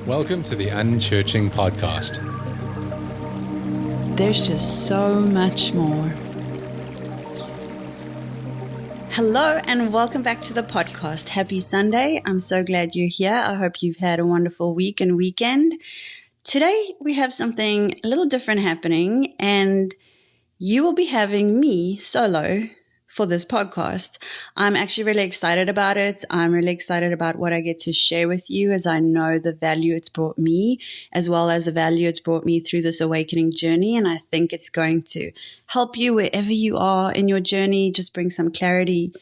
Welcome to the Unchurching podcast. There's just so much more. Hello and welcome back to the podcast. Happy Sunday. I'm so glad you're here. I hope you've had a wonderful week and weekend. Today we have something a little different happening, and you will be having me solo for this podcast. I'm actually really excited about it. I'm really excited about what I get to share with you, as I know the value it's brought me, as well as the value it's brought me through this awakening journey. And I think it's going to help you wherever you are in your journey, just bring some clarity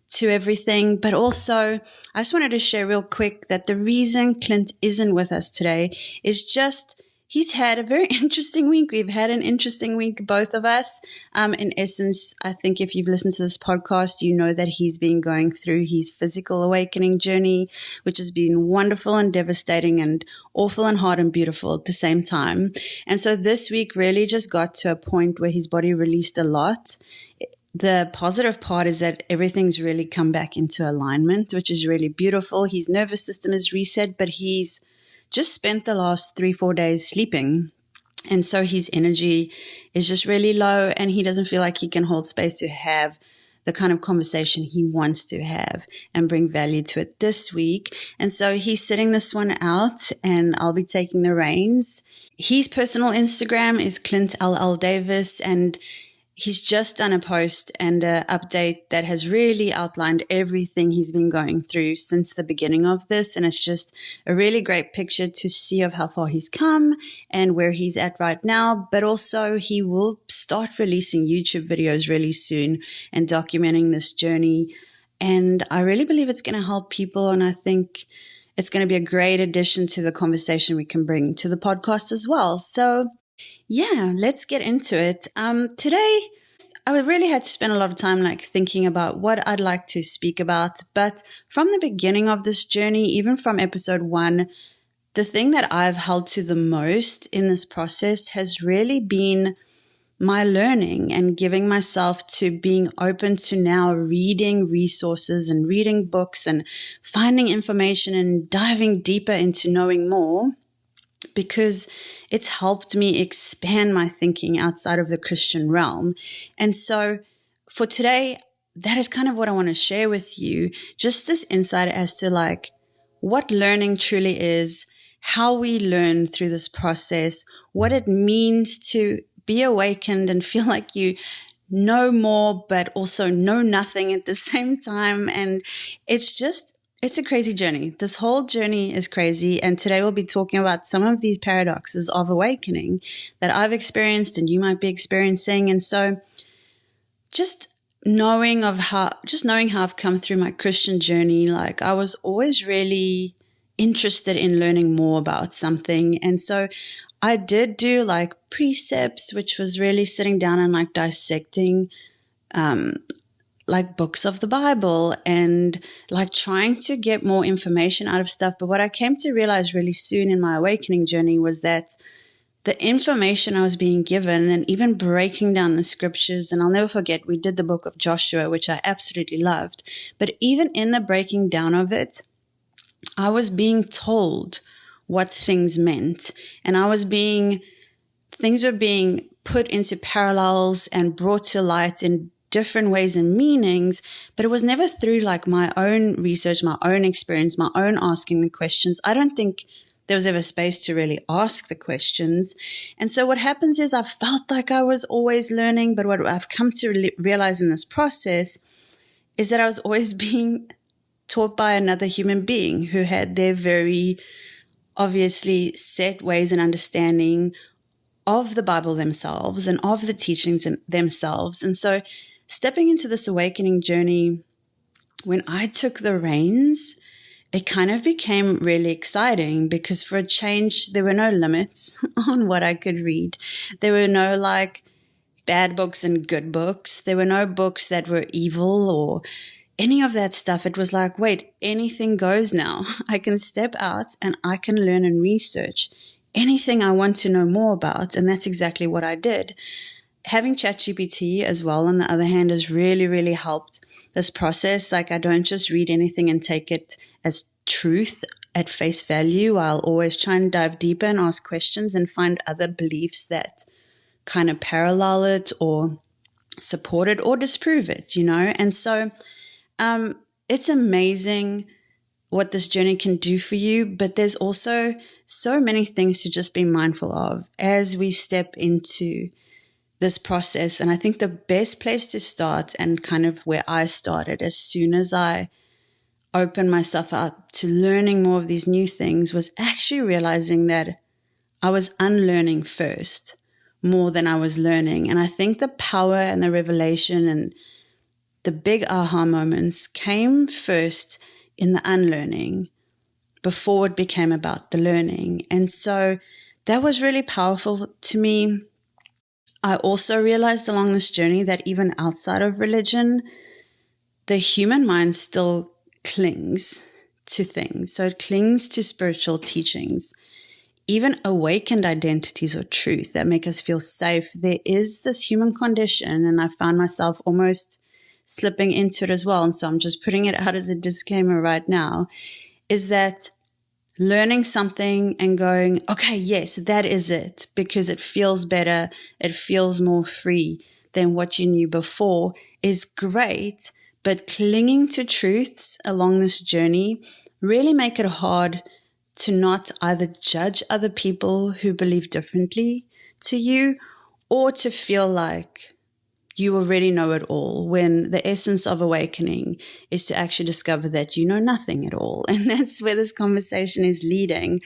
to everything. But also, I just wanted to share real quick that the reason Clint isn't with us today is just he's had a very interesting week. We've had an interesting week, both of us. In essence, I think if you've listened to this podcast, you know that he's been going through his physical awakening journey, which has been wonderful and devastating and awful and hard and beautiful at the same time. And so this week really just got to a point where his body released a lot. The positive part is that everything's really come back into alignment, which is really beautiful. His nervous system is reset, but he's just spent the last 3-4 days sleeping. And so his energy is just really low, and he doesn't feel like he can hold space to have the kind of conversation he wants to have and bring value to it this week. And so he's sitting this one out, and I'll be taking the reins. His personal Instagram is Clint LL Davis, and he's just done a post and an update that has really outlined everything he's been going through since the beginning of this. And it's just a really great picture to see of how far he's come and where he's at right now. But also he will start releasing YouTube videos really soon and documenting this journey. And I really believe it's going to help people. And I think it's going to be a great addition to the conversation we can bring to the podcast as well. So yeah, let's get into it. Today, I really had to spend a lot of time thinking about what I'd like to speak about. But from the beginning of this journey, even from episode 1, the thing that I've held to the most in this process has really been my learning and giving myself to being open to now reading resources and reading books and finding information and diving deeper into knowing more, because it's helped me expand my thinking outside of the Christian realm. And so for today, that is kind of what I want to share with you. Just this insight as to what learning truly is, how we learn through this process, what it means to be awakened and feel like you know more, but also know nothing at the same time. And it's a crazy journey. This whole journey is crazy. And today we'll be talking about some of these paradoxes of awakening that I've experienced and you might be experiencing. And so just knowing how I've come through my Christian journey, I was always really interested in learning more about something. And so I did do precepts, which was really sitting down and dissecting, books of the Bible and trying to get more information out of stuff. But what I came to realize really soon in my awakening journey was that the information I was being given, and even breaking down the scriptures, and I'll never forget, we did the book of Joshua, which I absolutely loved. But even in the breaking down of it, I was being told what things meant. And things were being put into parallels and brought to light in different ways and meanings, but it was never through my own research, my own experience, my own asking the questions. I don't think there was ever space to really ask the questions. And so what happens is I felt like I was always learning, but what I've come to realize in this process is that I was always being taught by another human being who had their very obviously set ways and understanding of the Bible themselves and of the teachings themselves. And so stepping into this awakening journey, when I took the reins, it kind of became really exciting, because for a change, there were no limits on what I could read. There were no bad books and good books. There were no books that were evil or any of that stuff. It was wait, anything goes now. I can step out and I can learn and research anything I want to know more about. And that's exactly what I did. Having ChatGPT as well, on the other hand, has really, really helped this process. I don't just read anything and take it as truth at face value. I'll always try and dive deeper and ask questions and find other beliefs that kind of parallel it or support it or disprove it, And so it's amazing what this journey can do for you, but there's also so many things to just be mindful of as we step into this process. And I think the best place to start, and kind of where I started as soon as I opened myself up to learning more of these new things, was actually realizing that I was unlearning first more than I was learning. And I think the power and the revelation and the big aha moments came first in the unlearning before it became about the learning. And so that was really powerful to me. I also realized along this journey that even outside of religion, the human mind still clings to things. So it clings to spiritual teachings, even awakened identities or truth that make us feel safe. There is this human condition, and I found myself almost slipping into it as well. And so I'm just putting it out as a disclaimer right now, is that learning something and going, okay, yes, that is it, because it feels better, it feels more free than what you knew before, is great. But clinging to truths along this journey really make it hard to not either judge other people who believe differently to you, or to feel like you already know it all, when the essence of awakening is to actually discover that you know nothing at all. And that's where this conversation is leading.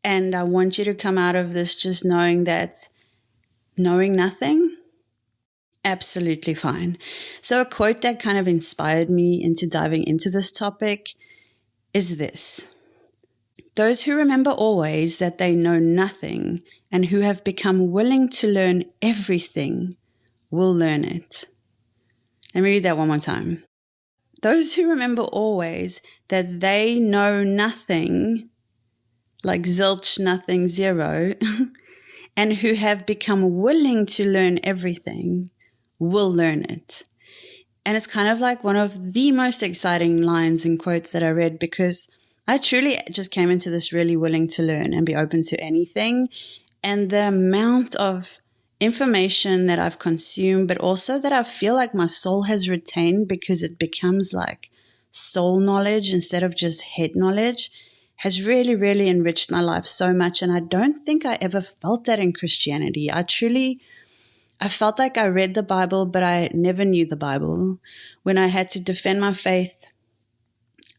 And I want you to come out of this just knowing that knowing nothing, absolutely fine. So a quote that kind of inspired me into diving into this topic is this: "Those who remember always that they know nothing and who have become willing to learn everything will learn it." Let me read that one more time. Those who remember always that they know nothing, like zilch, nothing, zero, and who have become willing to learn everything will learn it. And it's kind of like one of the most exciting lines and quotes that I read, because I truly just came into this really willing to learn and be open to anything. And the amount of information that I've consumed, but also that I feel like my soul has retained, because it becomes like soul knowledge instead of just head knowledge, has really, really enriched my life so much. And I don't think I ever felt that in Christianity. I felt like I read the Bible, but I never knew the Bible. When I had to defend my faith,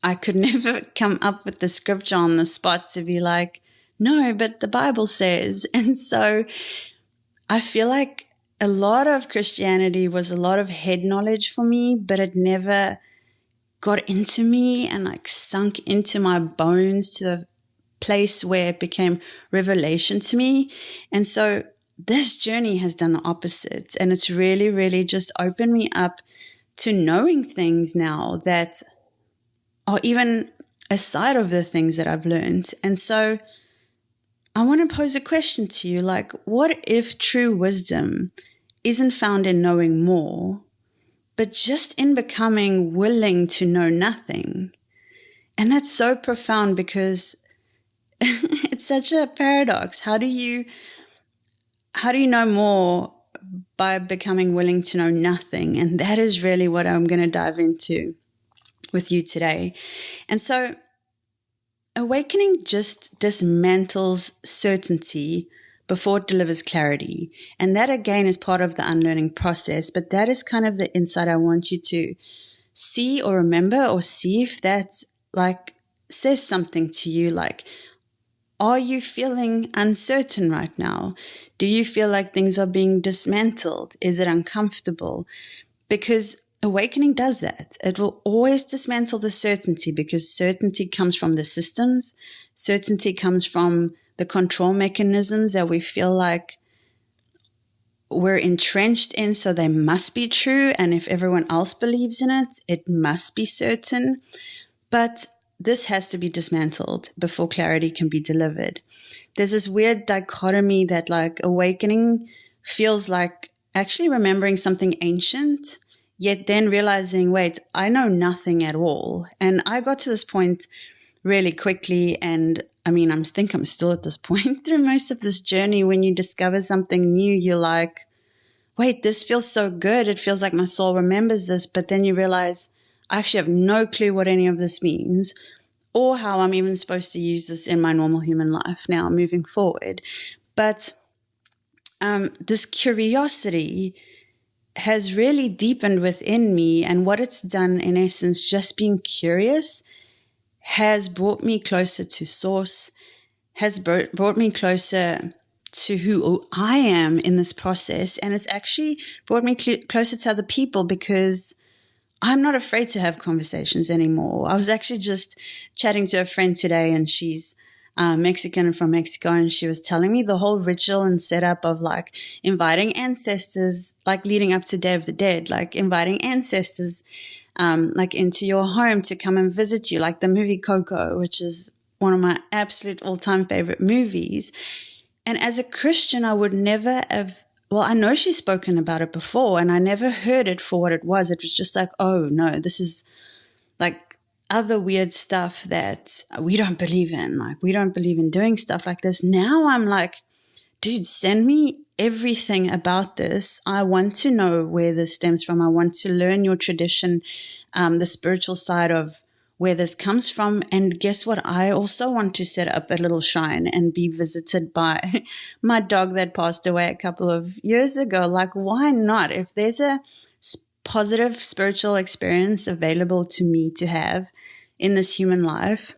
I could never come up with the scripture on the spot to be like, no, but the Bible says. And so I feel like a lot of Christianity was a lot of head knowledge for me, but it never got into me and like sunk into my bones to the place where it became revelation to me. And so this journey has done the opposite. And it's really, really just opened me up to knowing things now that are even aside of the things that I've learned. And so I want to pose a question to you, like, what if true wisdom isn't found in knowing more, but just in becoming willing to know nothing? And that's so profound, because it's such a paradox. How do you know more by becoming willing to know nothing? And that is really what I'm going to dive into with you today. And so awakening just dismantles certainty before it delivers clarity. And that again is part of the unlearning process, but that is kind of the insight I want you to see or remember, or see if that like says something to you. Like, are you feeling uncertain right now? Do you feel like things are being dismantled? Is it uncomfortable? Because awakening does that. It will always dismantle the certainty, because certainty comes from the systems. Certainty comes from the control mechanisms that we feel like we're entrenched in, so they must be true. And if everyone else believes in it, it must be certain. But this has to be dismantled before clarity can be delivered. There's this weird dichotomy that like awakening feels like actually remembering something ancient, yet then realizing, wait, I know nothing at all. And I got to this point really quickly. And I mean, I think I'm still at this point through most of this journey. When you discover something new, you're like, wait, this feels so good. It feels like my soul remembers this. But then you realize I actually have no clue what any of this means or how I'm even supposed to use this in my normal human life now moving forward. But this curiosity has really deepened within me, and what it's done, in essence, just being curious, has brought me closer to source, has brought me closer to who I am in this process, and it's actually brought me closer to other people, because I'm not afraid to have conversations anymore. I was actually just chatting to a friend today, and she's Mexican and from Mexico, and she was telling me the whole ritual and setup of like inviting ancestors, like leading up to Day of the Dead, like inviting ancestors like into your home to come and visit you, like the movie Coco, which is one of my absolute all-time favorite movies. And as a Christian, I would never have, well, I know she's spoken about it before, and I never heard it for what it was. It was just like, oh no, this is like other weird stuff that we don't believe in. Like, we don't believe in doing stuff like this. Now I'm like, dude, send me everything about this. I want to know where this stems from. I want to learn your tradition, the spiritual side of where this comes from. And guess what? I also want to set up a little shrine and be visited by my dog that passed away a couple of years ago. Like, why not? If there's a positive spiritual experience available to me to have in this human life,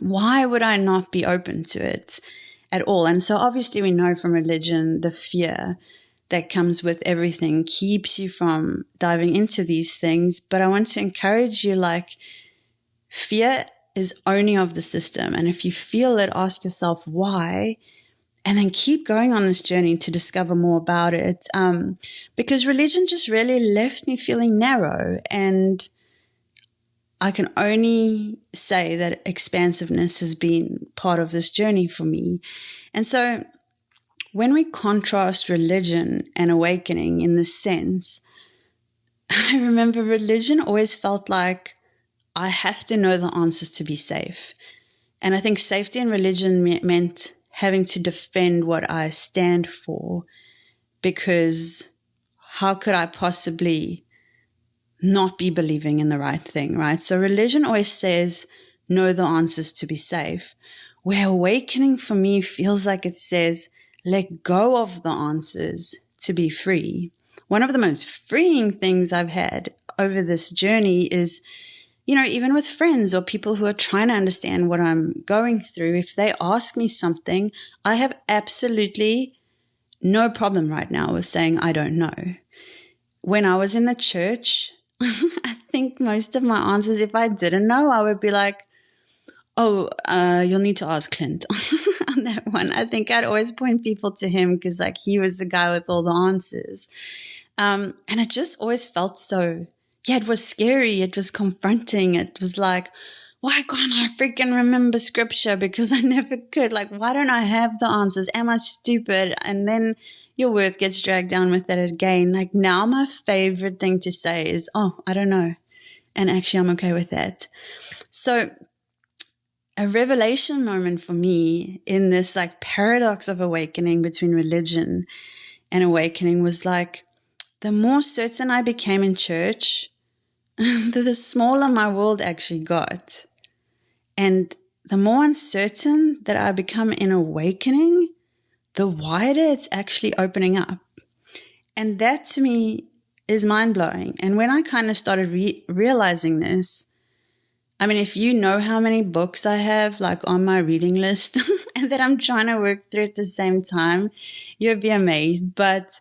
why would I not be open to it at all? And so obviously we know from religion, the fear that comes with everything keeps you from diving into these things. But I want to encourage you, like, fear is only of the system. And if you feel it, ask yourself why, and then keep going on this journey to discover more about it. Because religion just really left me feeling narrow, and I can only say that expansiveness has been part of this journey for me. And so when we contrast religion and awakening in this sense, I remember religion always felt like I have to know the answers to be safe. And I think safety in religion meant having to defend what I stand for, because how could I possibly not be believing in the right thing, right? So religion always says, know the answers to be safe. Where awakening for me feels like it says, let go of the answers to be free. One of the most freeing things I've had over this journey is, you know, even with friends or people who are trying to understand what I'm going through, if they ask me something, I have absolutely no problem right now with saying I don't know. When I was in the church, I think most of my answers, if I didn't know, I would be like, oh, you'll need to ask Clint on that one. I think I'd always point people to him because, like, he was the guy with all the answers. And it just always felt so, yeah, it was scary. It was confronting. It was like, why can't I freaking remember scripture? Because I never could. Like, why don't I have the answers? Am I stupid? And then your worth gets dragged down with it again. Like, now my favorite thing to say is, oh, I don't know. And actually, I'm okay with that. So a revelation moment for me in this like paradox of awakening between religion and awakening was like, the more certain I became in church, the smaller my world actually got. And the more uncertain that I become in awakening, the wider it's actually opening up. And that to me is mind-blowing. And when I kind of started realizing this, I mean, if you know how many books I have like on my reading list and that I'm trying to work through at the same time, you'd be amazed. But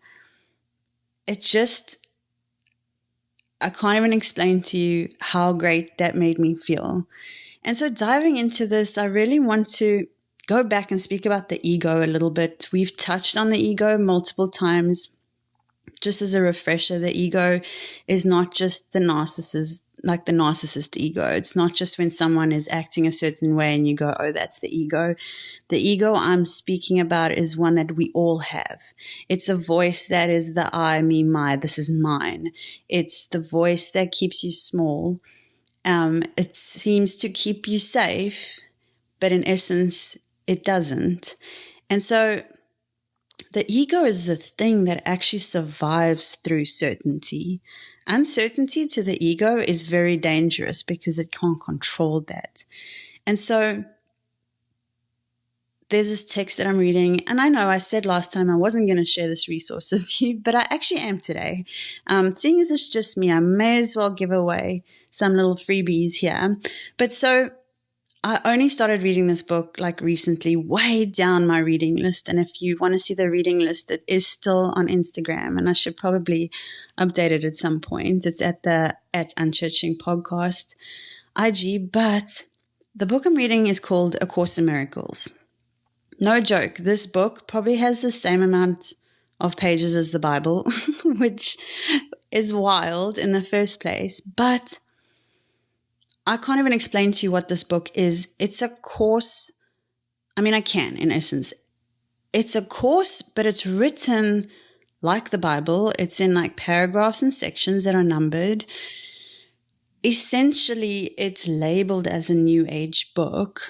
it just, I can't even explain to you how great that made me feel. And so diving into this, I really want to go back and speak about the ego a little bit. We've touched on the ego multiple times. Just as a refresher, the ego is not just the narcissist, like the narcissist ego. It's not just when someone is acting a certain way and you go, oh, that's the ego. The ego I'm speaking about is one that we all have. It's a voice that is the I, me, my, this is mine. It's the voice that keeps you small. It seems to keep you safe, but in essence, it doesn't. And so the ego is the thing that actually survives through certainty. Uncertainty to the ego is very dangerous because it can't control that. And so there's this text that I'm reading, and I know I said last time I wasn't going to share this resource with you, but I actually am today. Seeing as it's just me, I may as well give away some little freebies here. But so I only started reading this book like recently, way down my reading list. And if you want to see the reading list, it is still on Instagram, and I should probably update it at some point. It's at Unchurching podcast IG, but the book I'm reading is called A Course in Miracles. No joke, this book probably has the same amount of pages as the Bible, which is wild in the first place, but I can't even explain to you what this book is. It's a course. I mean, I can, in essence. It's a course, but it's written like the Bible. It's in like paragraphs and sections that are numbered. Essentially, it's labeled as a New Age book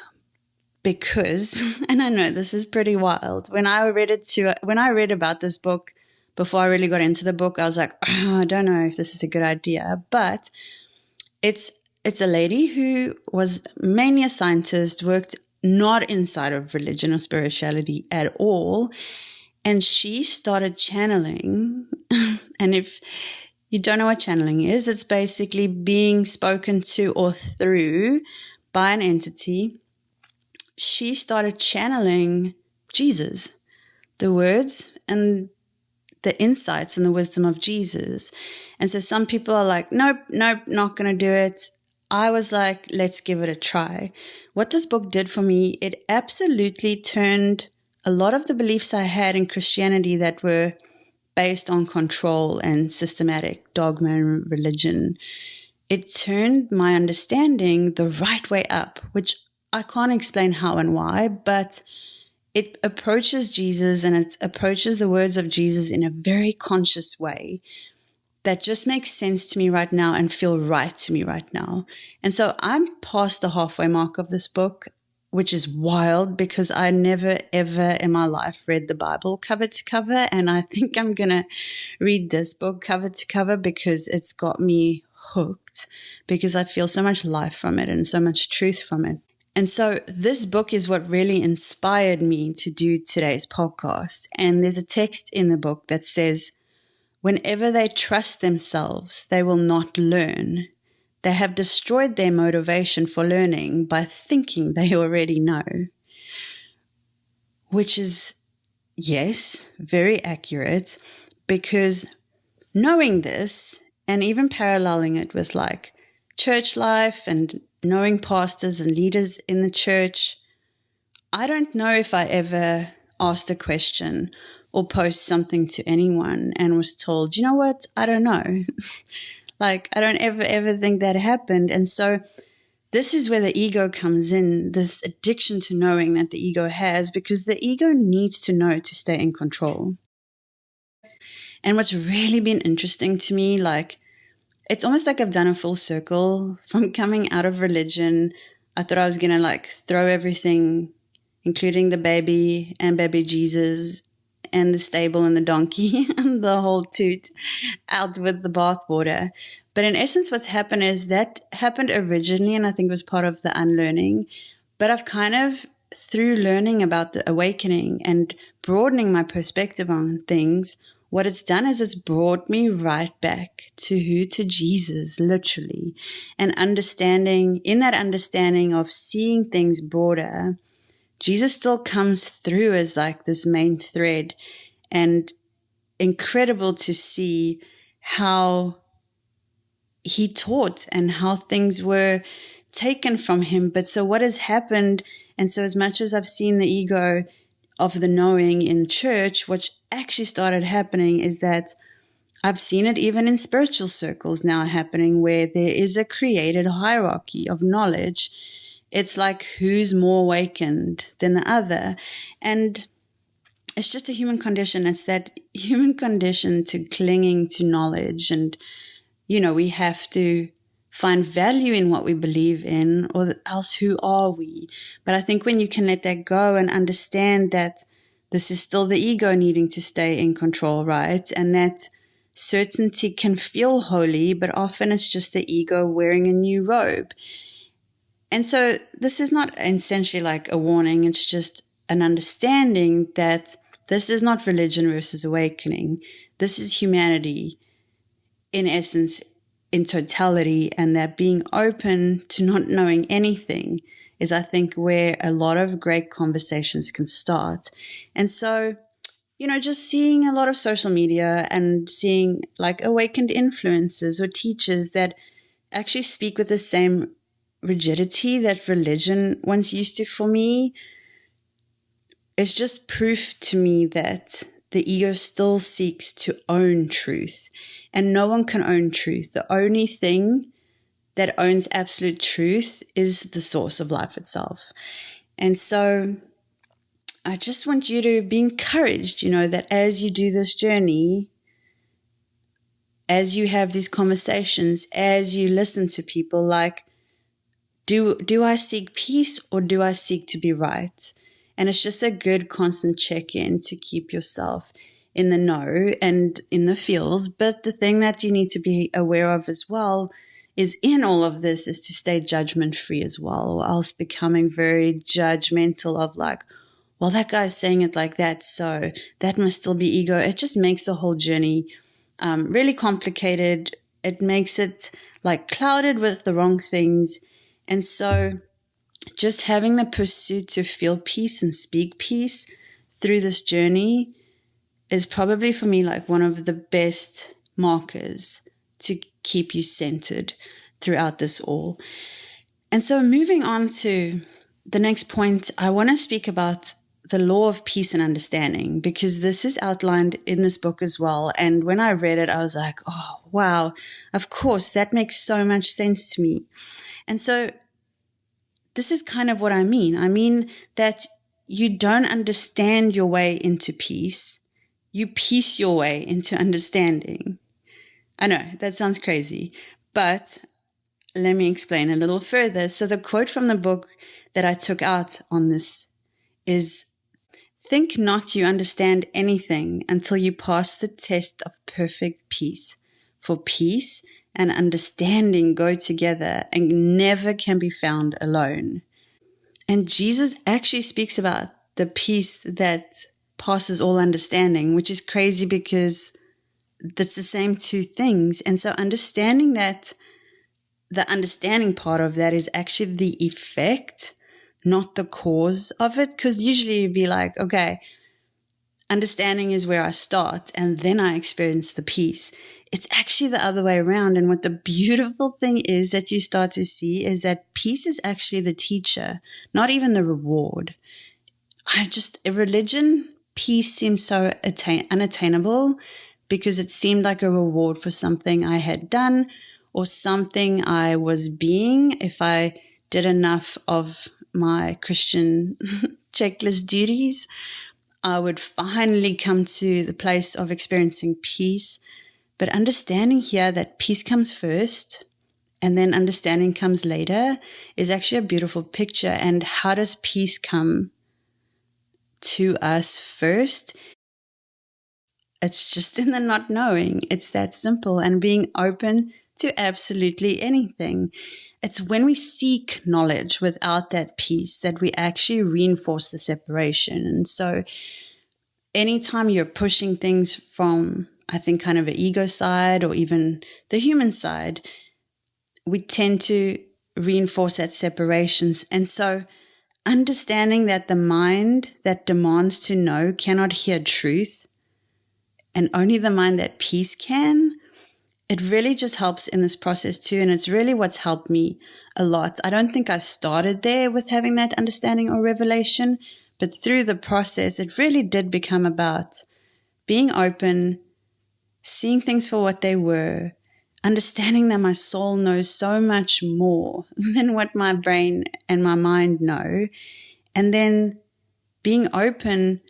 because, and I know this is pretty wild, when I read about this book, before I really got into the book, I was like, oh, I don't know if this is a good idea, but it's a lady who was mainly a scientist, worked not inside of religion or spirituality at all. And she started channeling. And if you don't know what channeling is, it's basically being spoken to or through by an entity. She started channeling Jesus, the words and the insights and the wisdom of Jesus. And so some people are like, nope, not going to do it. I was like, let's give it a try. What this book did for me, it absolutely turned a lot of the beliefs I had in Christianity that were based on control and systematic dogma and religion. It turned my understanding the right way up, which I can't explain how and why, but it approaches Jesus and it approaches the words of Jesus in a very conscious way that just makes sense to me right now and feel right to me right now. And so I'm past the halfway mark of this book, which is wild because I never, ever in my life read the Bible cover to cover. And I think I'm going to read this book cover to cover because it's got me hooked, because I feel so much life from it and so much truth from it. And so this book is what really inspired me to do today's podcast. And there's a text in the book that says, whenever they trust themselves, they will not learn. They have destroyed their motivation for learning by thinking they already know. Which is, yes, very accurate, because knowing this and even paralleling it with like church life and knowing pastors and leaders in the church, I don't know if I ever asked a question or post something to anyone and was told, you know what, I don't know. Like, I don't ever think that happened. And so this is where the ego comes in, this addiction to knowing that the ego has, because the ego needs to know to stay in control. And what's really been interesting to me, like, it's almost like I've done a full circle from coming out of religion. I thought I was going to like throw everything, including the baby and baby Jesus and the stable and the donkey and the whole toot, out with the bathwater. But in essence, what's happened is that happened originally, and I think was part of the unlearning. But I've kind of, through learning about the awakening and broadening my perspective on things, what it's done is it's brought me right back to who? To Jesus, literally. And understanding, in that understanding of seeing things broader, Jesus still comes through as like this main thread, and incredible to see how he taught and how things were taken from him. But so what has happened, and so as much as I've seen the ego of the knowing in church, what actually started happening is that I've seen it even in spiritual circles now happening, where there is a created hierarchy of knowledge. It's like who's more awakened than the other. And it's just a human condition. It's that human condition to clinging to knowledge. And, you know, we have to find value in what we believe in, or else who are we? But I think when you can let that go and understand that this is still the ego needing to stay in control, right? And that certainty can feel holy, but often it's just the ego wearing a new robe. And so this is not essentially like a warning. It's just an understanding that this is not religion versus awakening. This is humanity in essence, in totality, and that being open to not knowing anything is, I think, where a lot of great conversations can start. And so, just seeing a lot of social media and seeing like awakened influencers or teachers that actually speak with the same rigidity that religion once used to for me, is just proof to me that the ego still seeks to own truth. And no one can own truth. The only thing that owns absolute truth is the source of life itself. And so I just want you to be encouraged, that as you do this journey, as you have these conversations, as you listen to people, like, do I seek peace or do I seek to be right? And it's just a good constant check-in to keep yourself in the know and in the feels. But the thing that you need to be aware of as well is in all of this is to stay judgment free as well, or else becoming very judgmental of like, well, that guy's saying it like that, so that must still be ego. It just makes the whole journey really complicated. It makes it like clouded with the wrong things. And so just having the pursuit to feel peace and speak peace through this journey is probably for me like one of the best markers to keep you centered throughout this all. And so moving on to the next point, I want to speak about the law of peace and understanding, because this is outlined in this book as well. And when I read it, I was like, oh, wow, of course, that makes so much sense to me. And so this is kind of what I mean. I mean that you don't understand your way into peace. You piece your way into understanding. I know that sounds crazy, but let me explain a little further. So the quote from the book that I took out on this is, "Think not you understand anything until you pass the test of perfect peace. For peace and understanding go together and never can be found alone." And Jesus actually speaks about the peace that passes all understanding, which is crazy because that's the same two things. And so understanding that the understanding part of that is actually the effect, not the cause of it. Because usually you'd be like, okay, understanding is where I start and then I experience the peace. It's actually the other way around. And what the beautiful thing is that you start to see is that peace is actually the teacher, not even the reward. Religion, peace seems so unattainable because it seemed like a reward for something I had done or something I was being. If I did enough of my Christian checklist duties, I would finally come to the place of experiencing peace. But understanding here that peace comes first and then understanding comes later is actually a beautiful picture. And how does peace come to us first? It's just in the not knowing. It's that simple, and being open to absolutely anything. It's when we seek knowledge without that peace that we actually reinforce the separation. And so anytime you're pushing things from, I think, kind of an ego side or even the human side, we tend to reinforce that separations. And so understanding that the mind that demands to know cannot hear truth, and only the mind that peace can, it really just helps in this process too. And it's really what's helped me a lot. I don't think I started there with having that understanding or revelation, but through the process, it really did become about being open, seeing things for what they were, understanding that my soul knows so much more than what my brain and my mind know, and then being open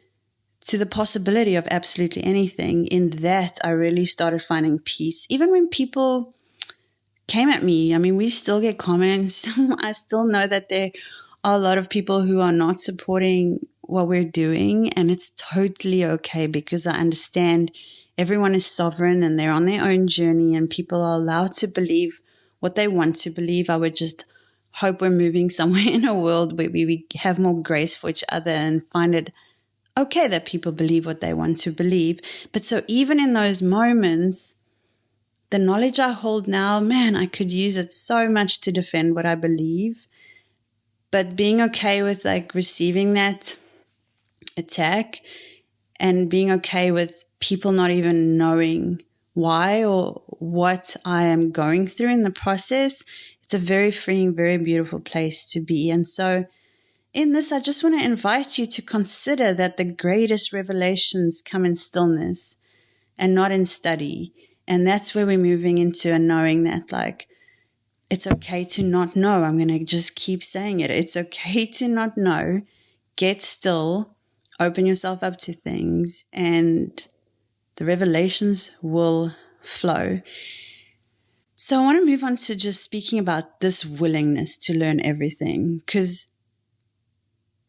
to the possibility of absolutely anything. In that, I really started finding peace. Even when people came at me. I mean, we still get comments. I still know that there are a lot of people who are not supporting what we're doing, and it's totally okay, because I understand everyone is sovereign and they're on their own journey, and people are allowed to believe what they want to believe. I would just hope we're moving somewhere in a world where we have more grace for each other and find it okay that people believe what they want to believe. But so even in those moments, the knowledge I hold now, man, I could use it so much to defend what I believe. But being okay with like receiving that attack and being okay with people not even knowing why or what I am going through in the process, it's a very freeing, very beautiful place to be. And so in this, I just want to invite you to consider that the greatest revelations come in stillness and not in study. And that's where we're moving into a knowing that, like, it's okay to not know. I'm going to just keep saying it. It's okay to not know. Get still, open yourself up to things, and the revelations will flow. So I want to move on to just speaking about this willingness to learn everything, because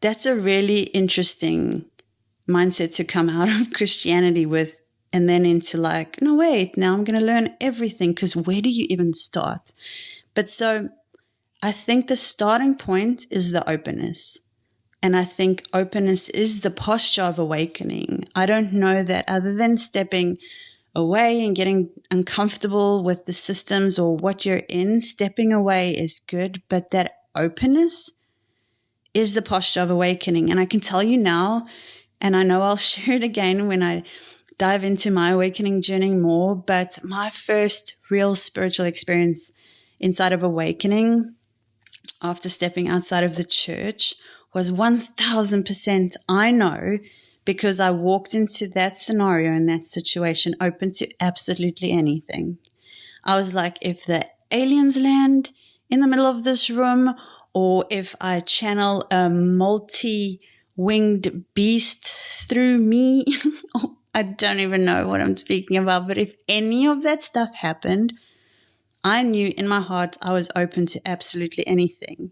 that's a really interesting mindset to come out of Christianity with, and then into like, no, wait, now I'm going to learn everything, because where do you even start? But so I think the starting point is the openness. And I think openness is the posture of awakening. I don't know that other than stepping away and getting uncomfortable with the systems or what you're in, stepping away is good, but that openness is the posture of awakening. And I can tell you now, and I know I'll share it again when I dive into my awakening journey more, but my first real spiritual experience inside of awakening after stepping outside of the church was 1000%, I know, because I walked into that scenario and that situation open to absolutely anything. I was like, if the aliens land in the middle of this room, or if I channel a multi-winged beast through me, I don't even know what I'm speaking about, but if any of that stuff happened, I knew in my heart I was open to absolutely anything.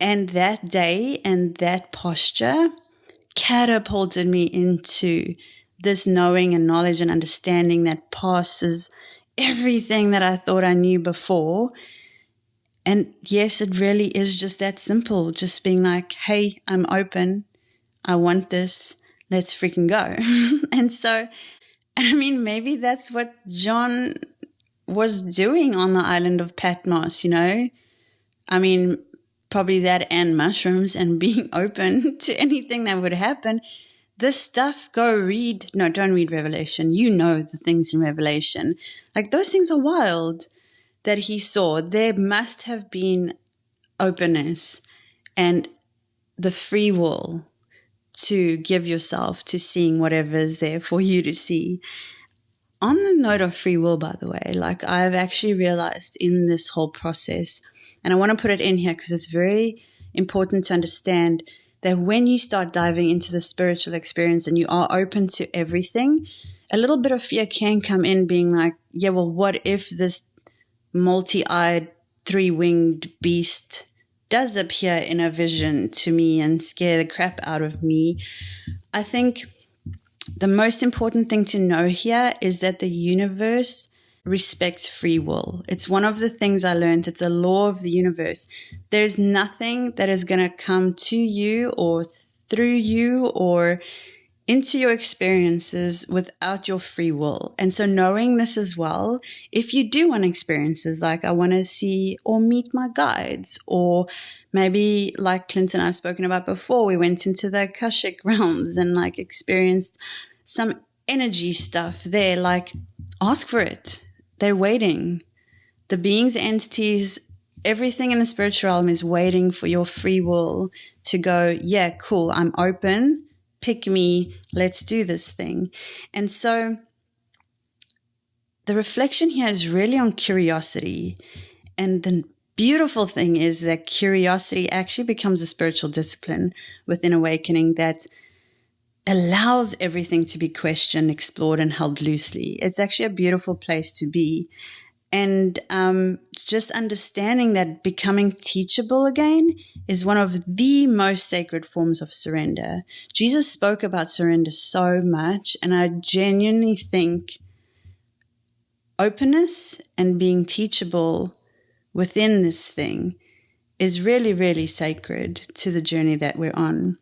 And that day and that posture catapulted me into this knowing and knowledge and understanding that passes everything that I thought I knew before. And yes, it really is just that simple. Just being like, hey, I'm open. I want this. Let's freaking go. And so, I mean, maybe that's what John was doing on the island of Patmos, you know? I mean, probably that and mushrooms and being open to anything that would happen. This stuff, don't read Revelation. You know the things in Revelation. Like, those things are wild that he saw. There must have been openness and the free will to give yourself to seeing whatever is there for you to see. On the note of free will, by the way, like, I've actually realized in this whole process, and I want to put it in here because it's very important to understand that when you start diving into the spiritual experience and you are open to everything, a little bit of fear can come in, being like, yeah, well, what if this multi-eyed, three-winged beast does appear in a vision to me and scare the crap out of me? I think the most important thing to know here is that the universe respects free will. It's one of the things I learned. It's a law of the universe. There's nothing that is going to come to you or through you or into your experiences without your free will. And so knowing this as well, if you do want experiences like, I want to see or meet my guides, or maybe like Clint and I've spoken about before, we went into the Akashic realms and like experienced some energy stuff there, like, ask for it. They're waiting. The beings, entities, everything in the spiritual realm is waiting for your free will to go, yeah, cool, I'm open, pick me, let's do this thing. And so the reflection here is really on curiosity. And the beautiful thing is that curiosity actually becomes a spiritual discipline within awakening that allows everything to be questioned, explored, and held loosely. It's actually a beautiful place to be. And just understanding that becoming teachable again is one of the most sacred forms of surrender. Jesus spoke about surrender so much, and I genuinely think openness and being teachable within this thing is really, really sacred to the journey that we're on.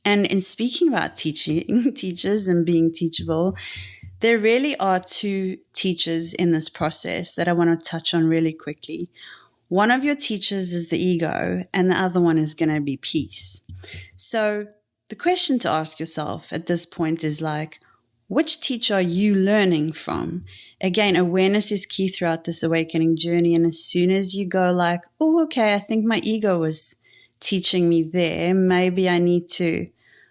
And in speaking about teachers and being teachable, there really are two teachers in this process that I want to touch on really quickly. One of your teachers is the ego, and the other one is going to be peace. So the question to ask yourself at this point is like, which teacher are you learning from? Again, awareness is key throughout this awakening journey. And as soon as you go like, oh, okay, I think my ego was teaching me there. Maybe I need to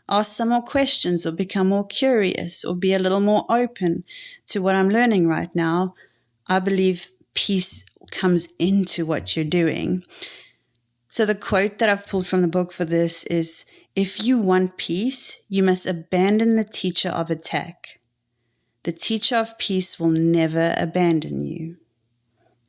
ask some more questions or become more curious or be a little more open to what I'm learning right now. I believe peace comes into what you're doing. So the quote that I've pulled from the book for this is, if you want peace, you must abandon the teacher of attack. The teacher of peace will never abandon you.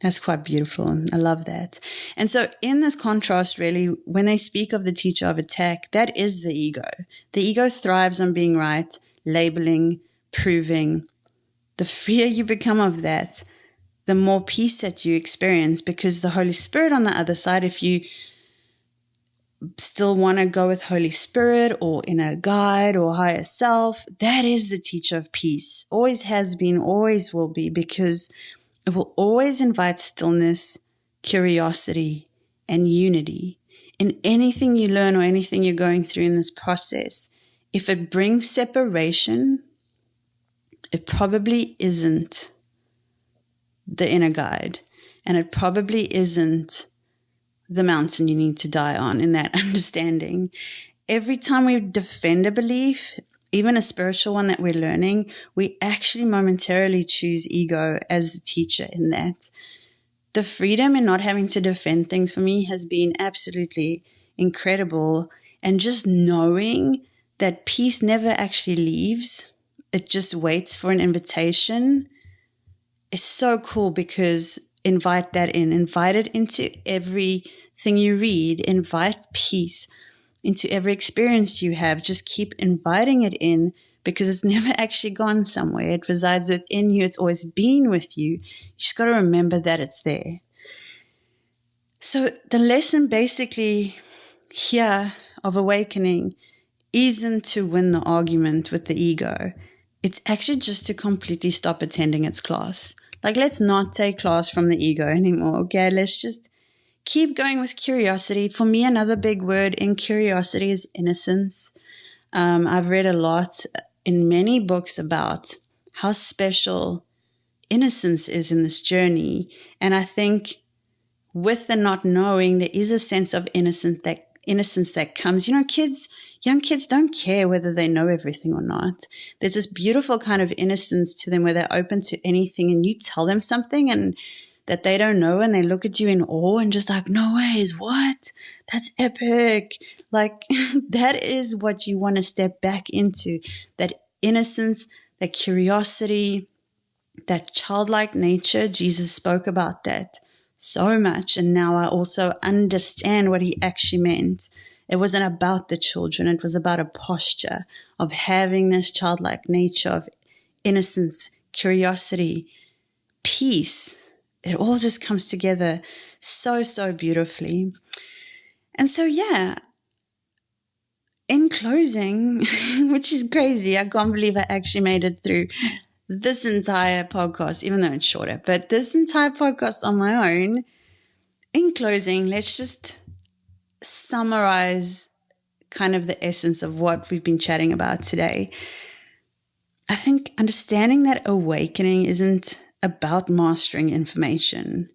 That's quite beautiful. I love that. And so in this contrast, really, when they speak of the teacher of attack, that is the ego. The ego thrives on being right, labeling, proving. The freer you become of that, the more peace that you experience, because the Holy Spirit on the other side, if you still want to go with Holy Spirit or inner guide or higher self, that is the teacher of peace. Always has been, always will be, because it will always invite stillness, curiosity, and unity in anything you learn or anything you're going through in this process. If it brings separation, it probably isn't the inner guide, and it probably isn't the mountain you need to die on in that understanding. Every time we defend a belief, even a spiritual one that we're learning, we actually momentarily choose ego as the teacher in that. The freedom in not having to defend things for me has been absolutely incredible. And just knowing that peace never actually leaves, it just waits for an invitation, is so cool, because invite that in. Invite it into everything you read. Invite peace into every experience you have. Just keep inviting it in, because it's never actually gone somewhere. It resides within you. It's always been with you. You just got to remember that it's there. So the lesson basically here of awakening isn't to win the argument with the ego. It's actually just to completely stop attending its class. Like, let's not take class from the ego anymore, okay? Let's just keep going with curiosity. For me, another big word in curiosity is innocence. I've read a lot in many books about how special innocence is in this journey. And I think with the not knowing, there is a sense of innocence that comes. You know, young kids don't care whether they know everything or not. There's this beautiful kind of innocence to them where they're open to anything, and you tell them something and that they don't know, and they look at you in awe and just like, no ways, what? That's epic. Like, that is what you want to step back into, that innocence, that curiosity, that childlike nature. Jesus spoke about that so much, and now I also understand what he actually meant. It wasn't about the children. It was about a posture of having this childlike nature of innocence, curiosity, peace. It all just comes together so, so beautifully. And so, yeah, in closing, which is crazy, I can't believe I actually made it through this entire podcast, even though it's shorter, but this entire podcast on my own. In closing, let's just summarize kind of the essence of what we've been chatting about today. I think understanding that awakening isn't about mastering information.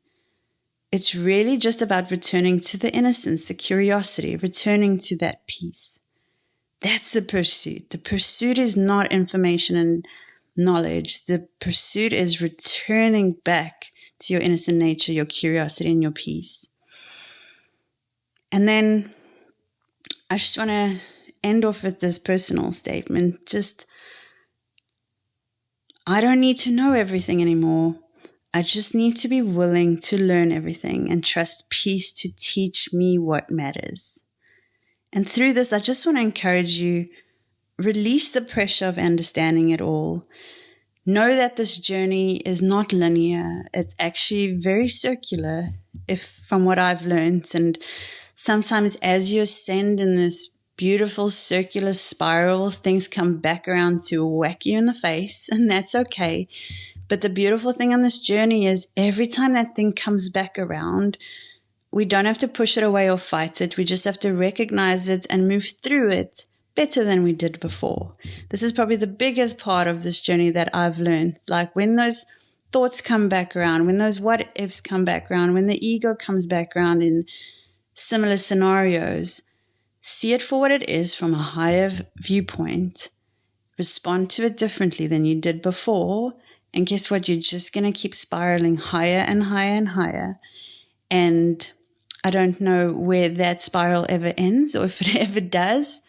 It's really just about returning to the innocence, the curiosity, returning to that peace. That's the pursuit. The pursuit is not information and knowledge. The pursuit is returning back to your innocent nature, your curiosity, and your peace. And then I just want to end off with this personal statement. I don't need to know everything anymore. I just need to be willing to learn everything and trust peace to teach me what matters. And through this, I just want to encourage you, release the pressure of understanding it all. Know that this journey is not linear. It's actually very circular, from what I've learned. And sometimes as you ascend in this beautiful circular spiral, things come back around to whack you in the face, and that's okay. But the beautiful thing on this journey is every time that thing comes back around, we don't have to push it away or fight it. We just have to recognize it and move through it better than we did before. This is probably the biggest part of this journey that I've learned. Like when those thoughts come back around, when those what ifs come back around, when the ego comes back around in similar scenarios, see it for what it is from a higher viewpoint. Respond to it differently than you did before. And guess what? You're just going to keep spiraling higher and higher and higher. And I don't know where that spiral ever ends or if it ever does.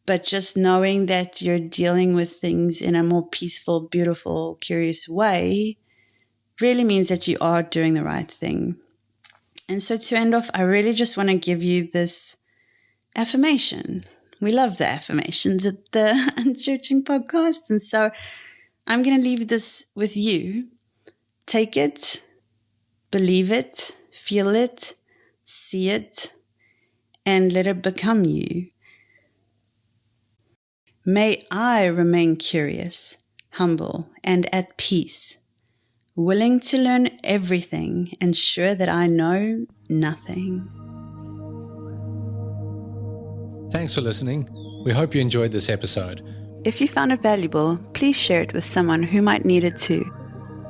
But just knowing that you're dealing with things in a more peaceful, beautiful, curious way really means that you are doing the right thing. And so to end off, I really just want to give you this affirmation. We love the affirmations at the Unchurching podcast. And so I'm going to leave this with you. Take it, believe it, feel it, see it, and let it become you. May I remain curious, humble, and at peace, willing to learn everything and sure that I know nothing. Thanks for listening. We hope you enjoyed this episode. If you found it valuable, please share it with someone who might need it too.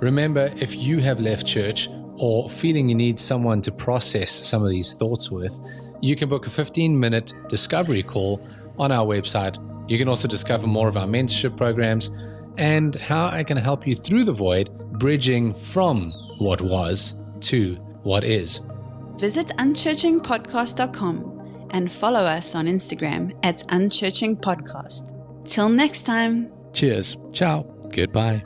Remember, if you have left church or feeling you need someone to process some of these thoughts with, you can book a 15-minute discovery call on our website. You can also discover more of our mentorship programs and how I can help you through the void, bridging from what was to what is. Visit unchurchingpodcast.com and follow us on Instagram at unchurchingpodcast. Till next time. Cheers. Ciao. Goodbye.